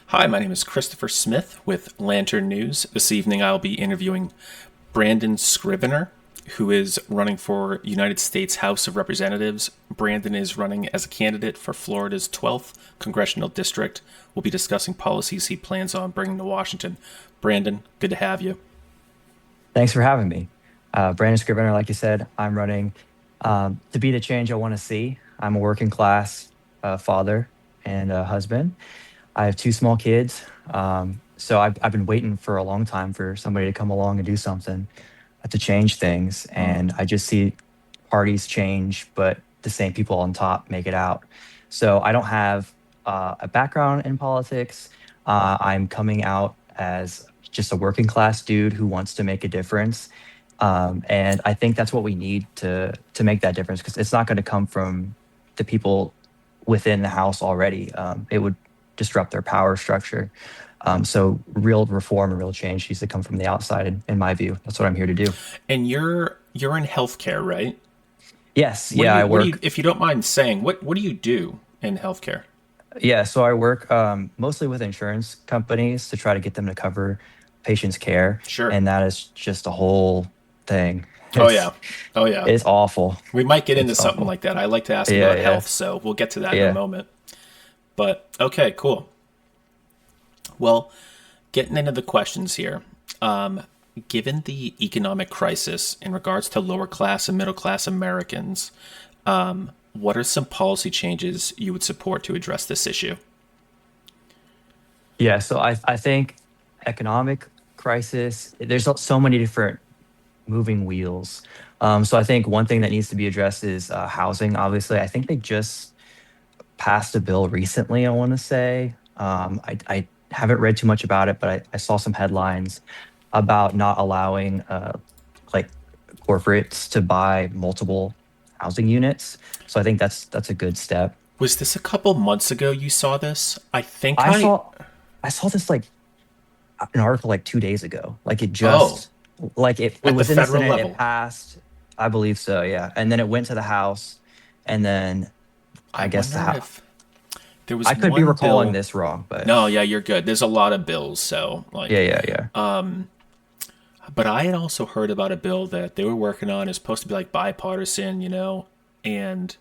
Hi, my name is Christopher Smith with Lantern News. This evening I'll be interviewing Branden Scrivener, who is running for United States House of Representatives. Branden is running as a candidate for Florida's 12th Congressional District. We'll be discussing policies he plans on bringing to Washington. Branden, good to have you. Thanks for having me. Brandon Scrivener, like you said, I'm running to be the change I want to see. I'm a working class father and husband. I have two small kids. So I've been waiting for a long time for somebody to come along and do something to change things. And I just see parties change, but the same people on top make it out. So I don't have a background in politics. I'm coming out as just a working class dude who wants to make a difference. And I think that's what we need to make that difference because it's not going to come from the people within the house already. It would disrupt their power structure. So real reform and real change needs to come from the outside, in my view. That's what I'm here to do. And you're in healthcare, right? Yes, What do yeah, you I what do you work. if you don't mind saying, what do you do in healthcare? Yeah, so I work mostly with insurance companies to try to get them to cover patients' care, Sure. and that is just a whole thing. Oh It's yeah. Oh yeah. it's awful. We might get into It's something awful. like that. I like to ask Yeah, about yeah, health, so we'll get to that in a yeah. moment. But okay, cool. Well, getting into the questions here. Um, Given the economic crisis in regards to lower class and middle class Americans, what are some policy changes you would support to address this issue? Yeah, so I think economic crisis, there's so many different moving wheels. So I think one thing that needs to be addressed is housing. Obviously, I think they just passed a bill recently, I want to say. I haven't read too much about it, but I saw some headlines about not allowing like corporates to buy multiple housing units. So I think that's a good step. Was this a couple months ago you saw this? I think I I. saw I saw this like an article like 2 days ago. Like it Oh, just like it at the was in the federal Senate, it level. passed. I believe so, yeah. And then it went to the House, and then I I guess the wonder House. if there was I could be one recalling bill. this wrong, but No, yeah, you're good. There's a lot of bills, so yeah, like, yeah, yeah. but I had also heard about a bill that they were working on. Is supposed to be like bipartisan, and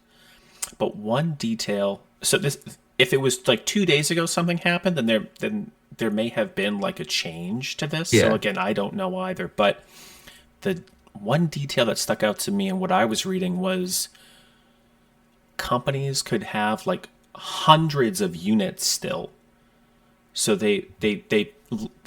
but one detail. So this, if it was like 2 days ago something happened, then there may have been like a change to this. So Yeah. again, I don't know either. But the one detail that stuck out to me and what I was reading was companies could have like hundreds of units still. So they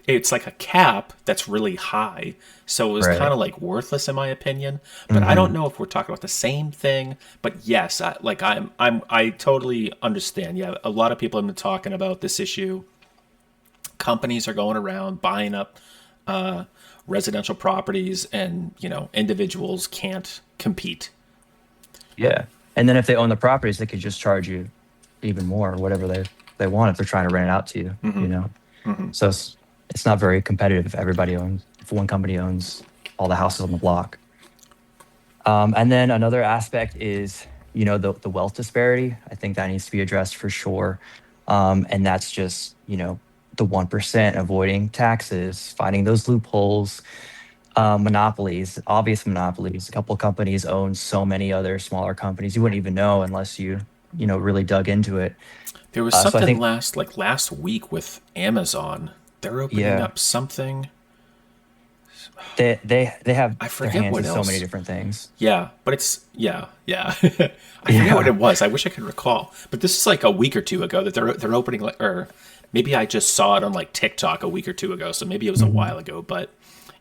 it's like a cap that's really high. So it was kind Right. of like worthless in my opinion. But I don't Hmm. know if we're talking about the same thing. But yes, I totally understand. Yeah, a lot of people have been talking about this issue. Companies are going around buying up residential properties, and individuals can't compete. Yeah. And then if they own the properties, they could just charge you even more or whatever they want if they're trying to rent it out to you, you know. So it's not very competitive if everybody owns if one company owns all the houses on the block. And then another aspect is, the wealth disparity. I think that needs to be addressed for sure. And that's just, the 1% avoiding taxes, finding those loopholes, monopolies, obvious monopolies. A couple of companies own so many other smaller companies you wouldn't even know unless you really dug into it. There was So I something think, last week with Amazon. They're opening yeah, up something. they have I their forget hands in what so many else. different things. Yeah, but it's yeah, yeah. I forget what Yeah. it was. I wish I could recall. But this is like a week or two ago that they're opening, like, or maybe I just saw it on like TikTok a week or two ago. So maybe it was a Mhm. while ago. But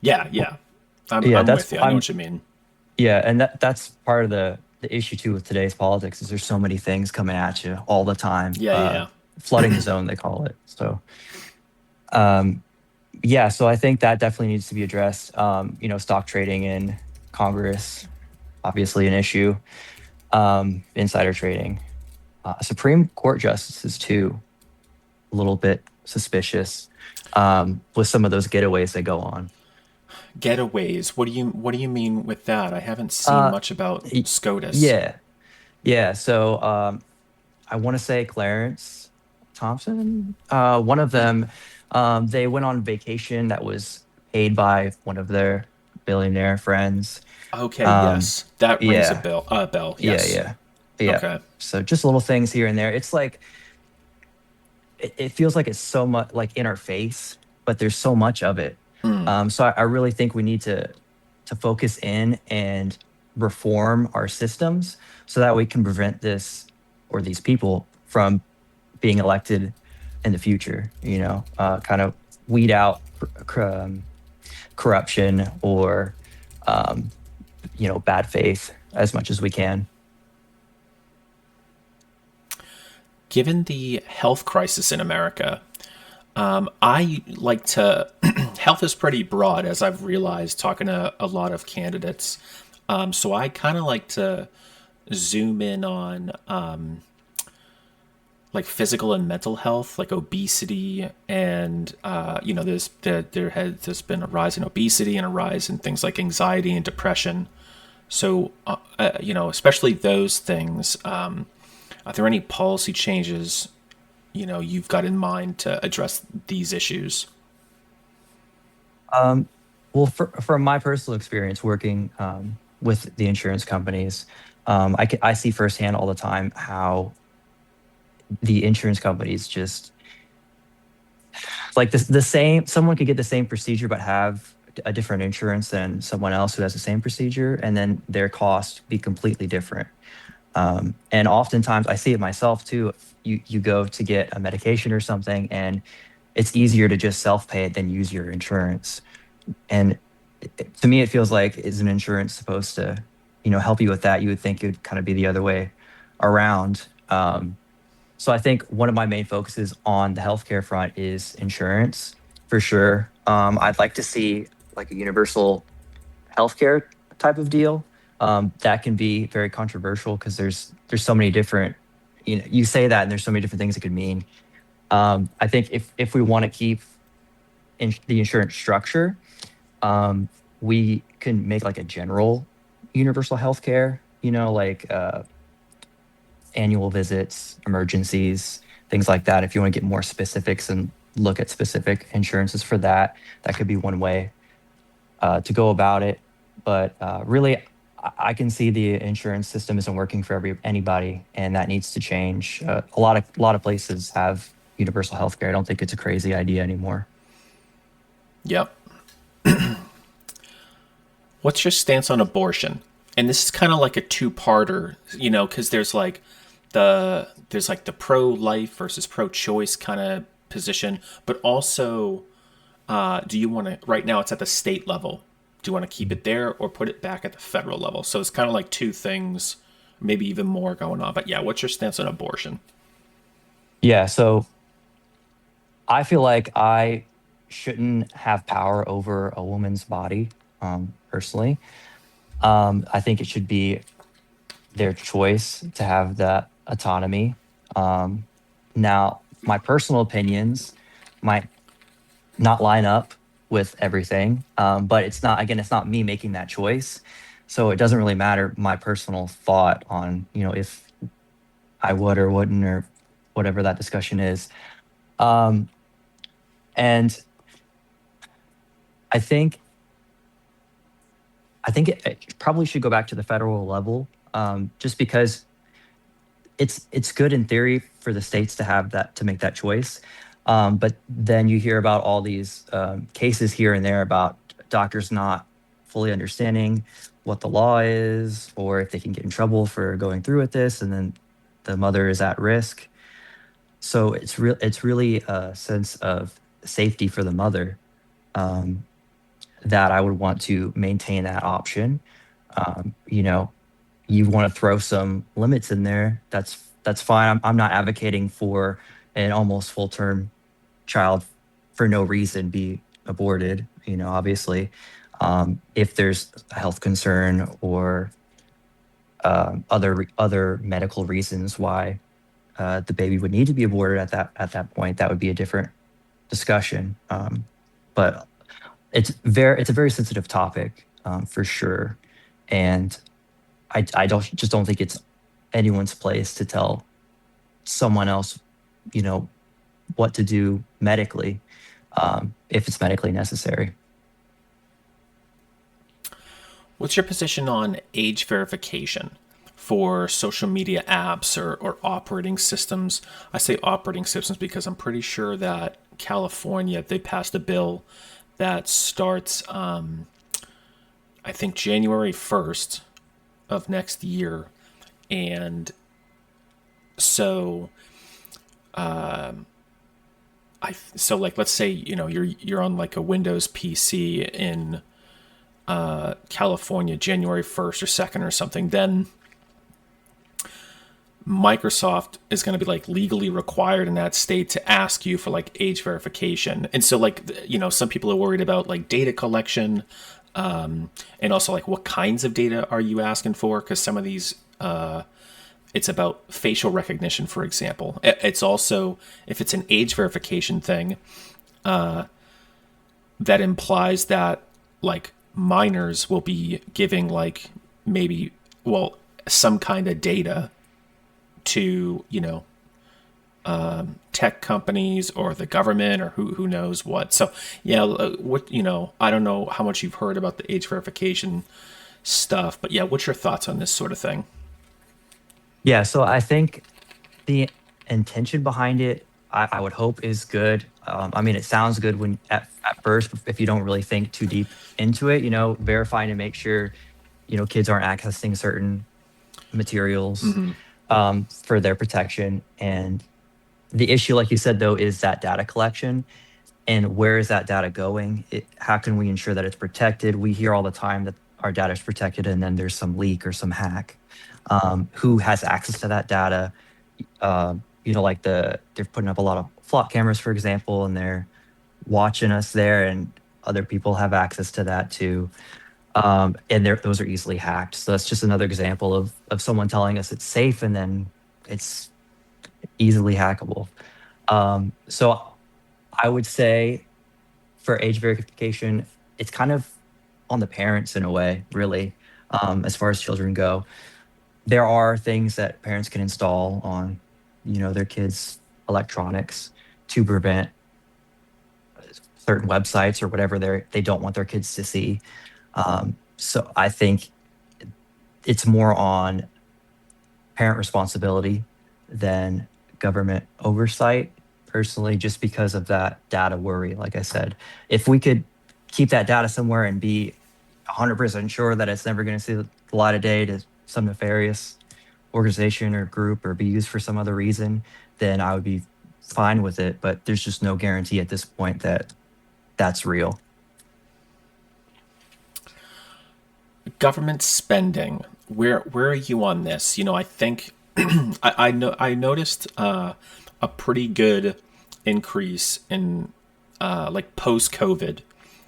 yeah, yeah. Yeah, I'm that's with you. I know I'm what you mean. yeah, and that's part of the issue too with today's politics is there's so many things coming at you all the time. Yeah, yeah, Flooding the zone, they call it. So um yeah, so I think that definitely needs to be addressed. Stock trading in Congress, obviously an issue. Insider trading. Supreme Court justices too, a little bit suspicious with some of those getaways they go on. Getaways. What do you mean with that? I haven't seen Uh, much about y- SCOTUS. yeah, yeah. So I want to say Clarence Thompson. One of them, they went on vacation that was paid by one of their billionaire friends. Okay, Um, yes, that rings a yeah, bell. Bell, yeah, yes. yeah, yeah. Okay. So just little things here and there. It's like it feels like it's so much like in our face, but there's so much of it. Mm. So I really think we need to focus in and reform our systems so that we can prevent this or these people from being elected in the future. Kind of weed out corruption or um, bad faith as much as we can. Given the health crisis in America, I like to. Health is pretty broad, as I've realized talking to a lot of candidates. So I kind of like to zoom in on like physical and mental health, like obesity, and there's been a rise in obesity and a rise in things like anxiety and depression. So especially those things. Are there any policy changes you've got in mind to address these issues? Um, well, from my personal experience working with the insurance companies, I see firsthand all the time how the insurance companies just like this the same someone could get the same procedure but have a different insurance than someone else who has the same procedure, and then their cost be completely different. And oftentimes I see it myself too. If you go to get a medication or something, and it's easier to just self-pay it than use your insurance. And to me, it feels like, is an insurance supposed to, help you with that? You would think it would kind of be the other way around. So I think one of my main focuses on the healthcare front is insurance for sure. I'd like to see like a universal healthcare type of deal. That can be very controversial because there's so many different, you say that and there's so many different things it could mean. I think if we want to keep the insurance structure, um, we can make like a general universal healthcare, like annual visits, emergencies, things like that. If you want to get more specifics and look at specific insurances for that, that could be one way to go about it. But really, I can see the insurance system isn't working for anybody, and that needs to change. A lot of places have universal healthcare. I don't think it's a crazy idea anymore. Yep. What's your stance on abortion? And this is kind of like a two-parter, because there's like the pro-life versus pro-choice kind of position, but also, do you want to? Right now, it's at the state level. Do you want to keep it there or put it back at the federal level? So it's kind of like two things, maybe even more going on. But yeah, what's your stance on abortion? Yeah, so I feel like I shouldn't have power over a woman's body, personally. I think it should be their choice to have that autonomy. Um, Now, my personal opinions might not line up with everything, but it's not me making that choice. So it doesn't really matter my personal thought on, if I would or wouldn't or whatever that discussion is. Um, and I think it probably should go back to the federal level, just because it's good in theory for the states to have that to make that choice. But then you hear about all these cases here and there about doctors not fully understanding what the law is, or if they can get in trouble for going through with this, and then the mother is at risk. So it's really a sense of safety for the mother, um, that I would want to maintain that option. Um, you know, you want to throw some limits in there, that's fine. I'm not advocating for an almost full term child for no reason be aborted. Obviously, if there's a health concern or other medical reasons why the baby would need to be aborted at that point, that would be a different discussion. But it's a very sensitive topic, for sure, and I don't think it's anyone's place to tell someone else, you know, what to do medically, if it's medically necessary. What's your position on age verification for social media apps or operating systems? I say operating systems because I'm pretty sure that California, they passed a bill that starts, I think, January 1st of next year. And so, so like, let's say, you're on like a Windows PC in California, January 1st or 2nd or something, then Microsoft is going to be like legally required in that state to ask you for like age verification. And so like, some people are worried about like data collection, and also like what kinds of data are you asking for? Because some of these, it's about facial recognition, for example. It's also, if it's an age verification thing, that implies that like minors will be giving like maybe, well, some kind of data to, tech companies or the government or who knows what. So yeah, what, I don't know how much you've heard about the age verification stuff, but yeah, what's your thoughts on this sort of thing? Yeah, so I think the intention behind it, I would hope is good. I mean, it sounds good when at first, if you don't really think too deep into it, verifying to make sure, kids aren't accessing certain materials, for their protection. And the issue, like you said, though, is that data collection. And where is that data going? How can we ensure that it's protected? We hear all the time that our data is protected, and then there's some leak or some hack. Who has access to that data? Like they're putting up a lot of flock cameras, for example, and they're watching us there, and other people have access to that too. And those are easily hacked. So that's just another example of someone telling us it's safe, and then it's easily hackable. So I would say for age verification, it's kind of on the parents in a way, really, as far as children go. There are things that parents can install on, their kids' electronics to prevent certain websites or whatever they don't want their kids to see. So I think it's more on parent responsibility than government oversight, personally, just because of that data worry. Like I said, if we could keep that data somewhere and be 100% sure that it's never going to see the light of day to some nefarious organization or group or be used for some other reason, then I would be fine with it. But there's just no guarantee at this point that that's real. Government spending. Where are you on this? I think I noticed a pretty good increase in like post COVID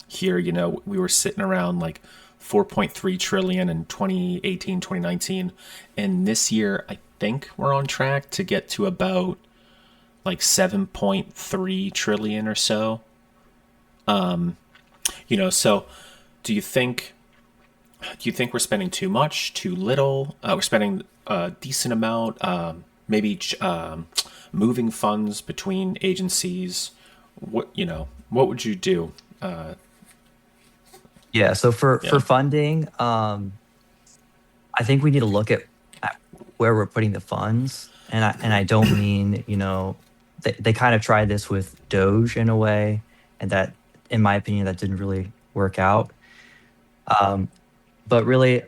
here. We were sitting around like 4.3 trillion in 2018, 2019, and this year I think we're on track to get to about like 7.3 trillion or so. So do you think we're spending too much, too little? We're spending a decent amount, maybe moving funds between agencies. What would you do? Yeah. So for Yeah. funding, I think we need to look at where we're putting the funds, and I don't mean, they kind of tried this with Doge in a way, and that, in my opinion, that didn't really work out. Um, but really,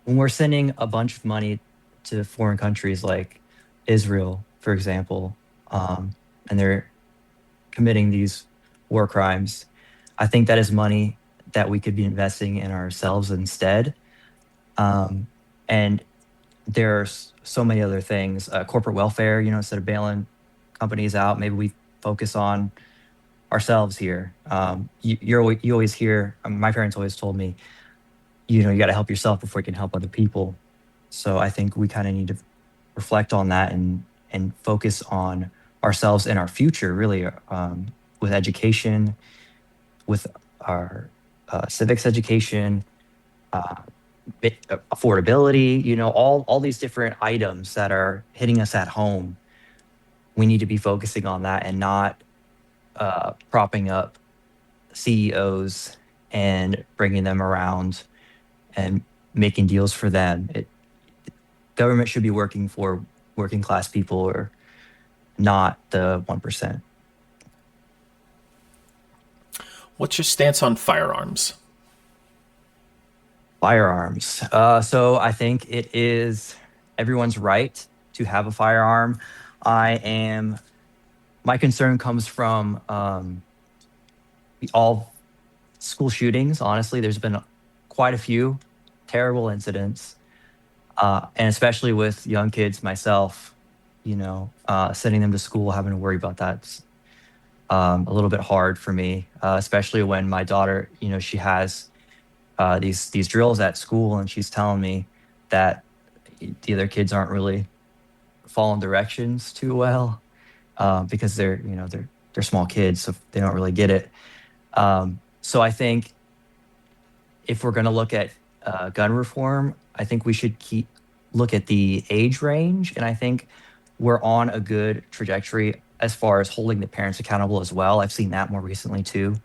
when we're sending a bunch of money to foreign countries like Israel, for example, and they're committing these war crimes, I think that is money that we could be investing in ourselves instead. Um, and there's so many other things, corporate welfare, instead of bailing companies out, maybe we focus on ourselves here. You always hear, my parents always told me, you got to help yourself before you can help other people. So I think we kind of need to reflect on that, and focus on ourselves and our future, really, with education, with our civics education, uh, affordability, all these different items that are hitting us at home. we need to be focusing on that and not propping up CEOs and bringing them around and making deals for them. Government should be working for working class people or not the 1%. What's your stance on firearms? Firearms. So I think it is everyone's right to have a firearm. I am, my concern comes from all school shootings. Honestly, there's been quite a few terrible incidents, and especially with young kids, myself, sending them to school, having to worry about that's a little bit hard for me, especially when my daughter, she has these drills at school, and she's telling me that the other kids aren't really following directions too well, because they're small kids, so they don't really get it. So I think if we're going to look at gun reform, I think we should keep look at the age range, and I think we're on a good trajectory as far as holding the parents accountable as well. I've seen that more recently too,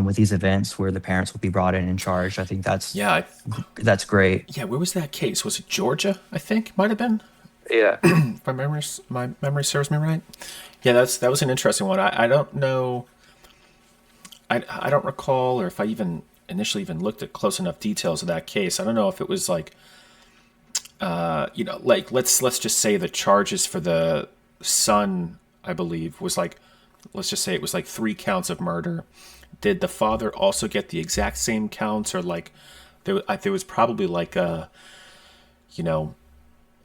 with these events where the parents will be brought in and charged. I think Yeah, that's great. yeah. Where was that case? Was it Georgia? I think might have been. Yeah. If my memory serves me right. Yeah, that was an interesting one. I don't know. I don't recall, or if I even initially even looked at close enough details of that case. I don't know if it was like, like let's just say the charges for the son, I believe, was like, let's just say it was like 3 counts of murder. Did the father also get the exact same counts, or like there was probably like a, you know,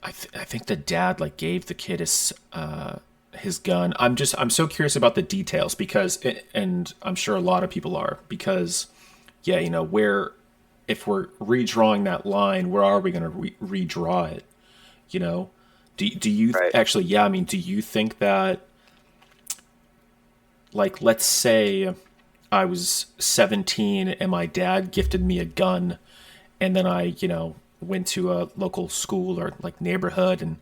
I think the dad like gave the kid his gun. I'm so curious about the details because and I'm sure a lot of people are because yeah, where if we're redrawing that line, where are we going to redraw it? You know, do you Right. actually? Yeah, I mean, do you think that like let's say I was 17 and my dad gifted me a gun, and then I went to a local school or like neighborhood and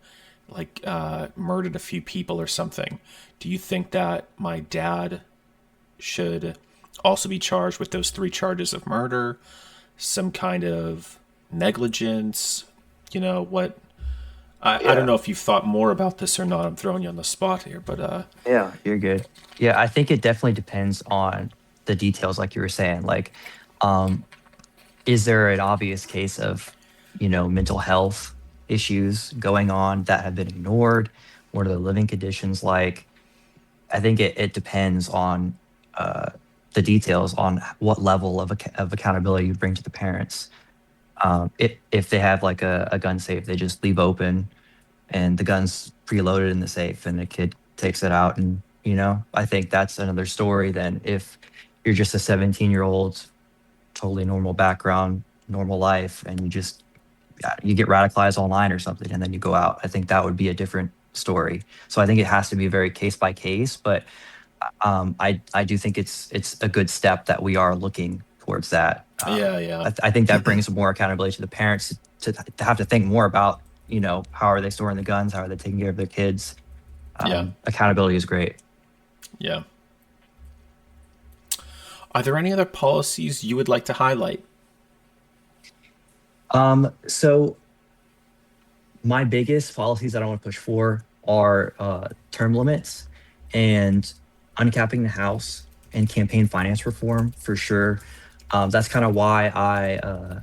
like murdered a few people or something. Do you think that my dad should also be charged with those 3 charges of murder, some kind of negligence? What? I don't Yeah. know if you've thought more about this or not. I'm throwing you on the spot here, but Yeah, you're good. Yeah, I think it definitely depends on the details, like you were saying. Like, um, is there an obvious case of, mental health issues going on that have been ignored? What are the living conditions like? I think it depends on uh, the details on what level of accountability you bring to the parents. If they have like a gun safe, they just leave open and the gun's preloaded in the safe and the kid takes it out, and I think that's another story than if you're just a 17-year-old, totally normal background, normal life, and you get radicalized online or something and then you go out. I think that would be a different story. So I think it has to be very case by case, but I do think it's a good step that we are looking towards that. yeah, yeah, I think that brings more accountability to the parents to have to think more about, how are they storing the guns, how are they taking care of their kids. yeah, Accountability is great. yeah. Are there any other policies you would like to highlight? So my biggest policies that I want to push for are term limits and uncapping the house and campaign finance reform for sure. That's kind of why I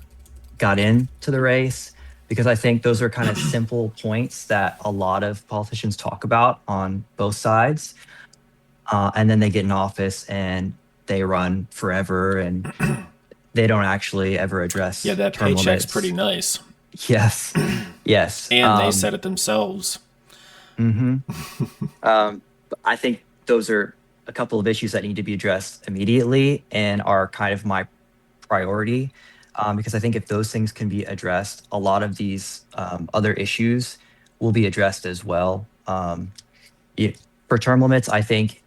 got into the race, because I think those are kind of simple points that a lot of politicians talk about on both sides. And then they get in office and they run forever and they don't actually ever Yeah, address that term paycheck's pretty limits. nice, Yes. Yes. and they said it themselves. Mhm. But I think those are a couple of issues that need to be addressed immediately and are kind of my priority, because I think if those things can be addressed, a lot of these other issues will be addressed as well. It, for term limits, I think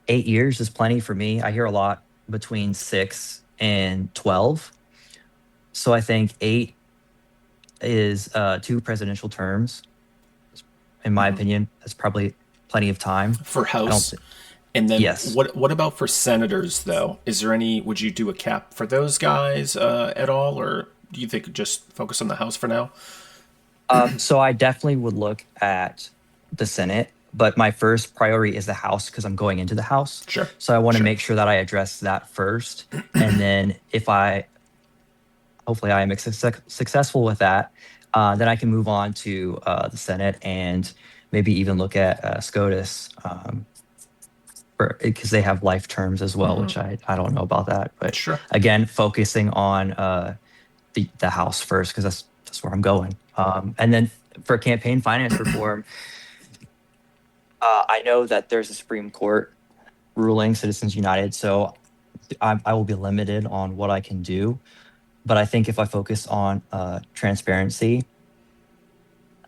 8 years is plenty for me. I hear a lot between 6 and 12. So I think 8 is 2 presidential terms. In my opinion, that's probably plenty of time. For I don't. House. And then Yes. what about for senators though? Is there any? Would you do a cap for those guys at all, or do you think just focus on the House for now? So I definitely would look at the Senate, but my first priority is the House because I'm going into the House. Sure, So I want to sure. make sure that I address that first. And then if I, hopefully I am successful with that, then I can move on to the Senate and maybe even look at SCOTUS because they have life terms as well, which I don't know about that. But Sure. again, focusing on the House first because that's where I'm going. And then for campaign finance reform, I know that there's a Supreme Court ruling, Citizens United, so I will be limited on what I can do. But I think if I focus on transparency,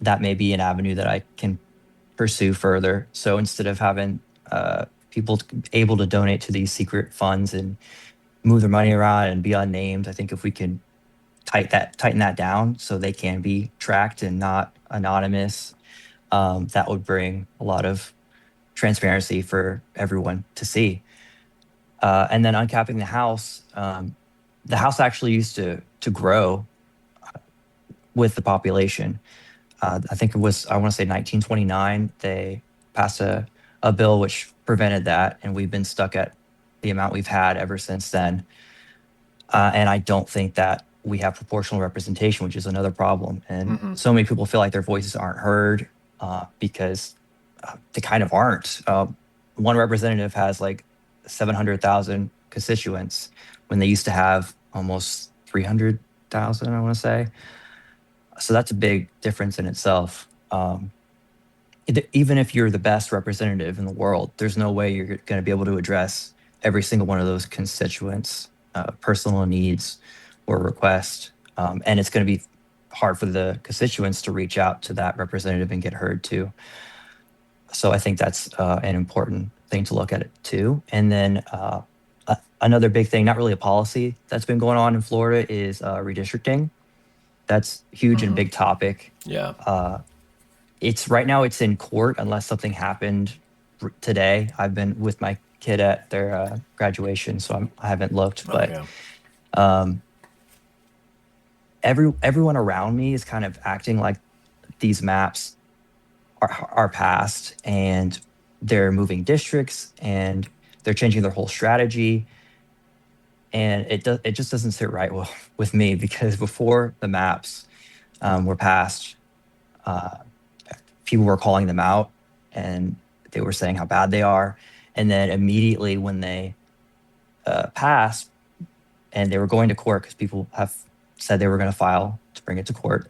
that may be an avenue that I can pursue further. So instead of having people able to donate to these secret funds and move their money around and be unnamed, I think if we can tighten that down so they can be tracked and not anonymous, that would bring a lot of transparency for everyone to see. And then uncapping the house actually used to grow with the population. I think it was, I want to say 1929, they passed a bill which prevented that, and we've been stuck at the amount we've had ever since then. And I don't think that we have proportional representation, which is another problem. And so many people feel like their voices aren't heard because they kind of aren't. One representative has like 700,000 constituents when they used to have almost 300,000, I want to say. So that's a big difference in itself. Even if you're the best representative in the world, there's no way you're going to be able to address every single one of those constituents' personal needs or requests. And it's going to be hard for the constituents to reach out to that representative and get heard too. So I think that's an important thing to look at it too. And then another big thing, not really a policy that's been going on in Florida, is redistricting. That's huge and big topic. Yeah. It's right now it's in court unless something happened today. I've been with my kid at their graduation, so I haven't looked, but Okay. everyone around me is kind of acting like these maps are passed and they're moving districts and they're changing their whole strategy, and it just doesn't sit right well with me because before the maps were passed, people were calling them out and they were saying how bad they are, and then immediately when they passed and they were going to court because people have said they were going to file to bring it to court,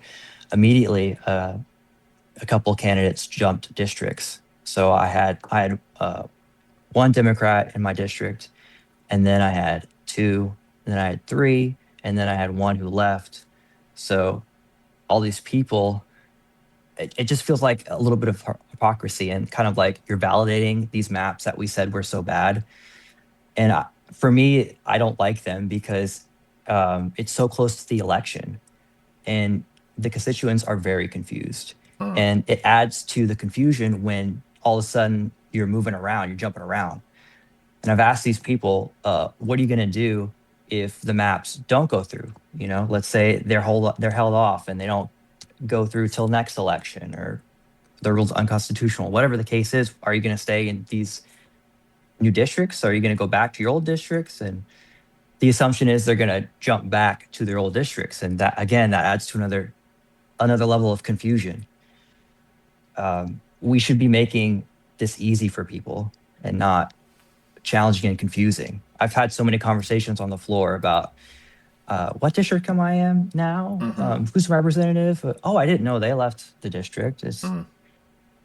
immediately a couple of candidates jumped districts. So I had one Democrat in my district, and then I had two, and then I had three, and then I had one who left. So all these people, it just feels like a little bit of hypocrisy and kind of like you're validating these maps that we said were so bad. And for me, I don't like them because it's so close to the election and the constituents are very confused. And it adds to the confusion when all of a sudden you're moving around, you're jumping around. And I've asked these people, what are you going to do if the maps don't go through? You know, let's say they're held off and they don't go through till next election, or the rules unconstitutional, whatever the case is. Are you going to stay in these new districts? Are you going to go back to your old districts? And the assumption is they're going to jump back to their old districts, and that again that adds to another level of confusion. We should be making this easy for people and not challenging and confusing. I've had so many conversations on the floor about what district am I in now? Who's the representative? Oh, I didn't know they left the district. It's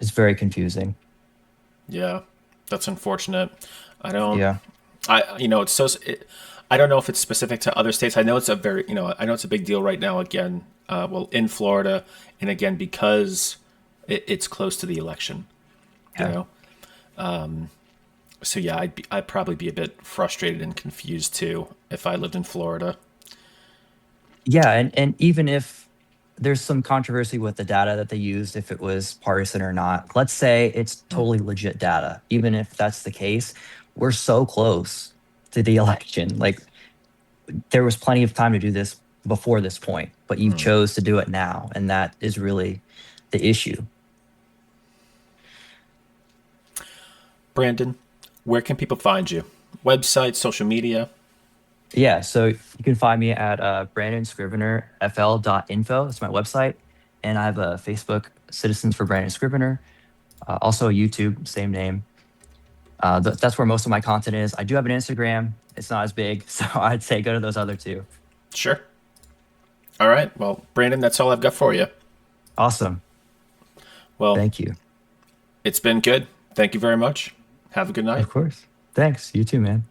very confusing. Yeah. That's unfortunate. I don't. Yeah. It's so. I don't know if it's specific to other states. I know it's a very, I know it's a big deal right now. Again, well, in Florida, and again because it's close to the election. You Yeah. know. So yeah, I'd probably be a bit frustrated and confused too if I lived in Florida. Yeah, and even if there's some controversy with the data that they used, if it was partisan or not. Let's say it's totally legit data. Even if that's the case, we're so close to the election. Like, there was plenty of time to do this before this point, but you chose to do it now, and that is really the issue. Branden, where can people find you? Website, social media? Yeah, so you can find me at brandonscrivenerfl.info. That's my website. And I have a Facebook, Citizens for Branden Scrivener, also YouTube, same name. That's where most of my content is. I do have an Instagram. It's not as big, so I'd say go to those other two. Sure. All right. Well, Branden, that's all I've got for you. Awesome. Well, Thank you. it's been good. Thank you very much. Have a good night. Of course. Thanks. You too, man.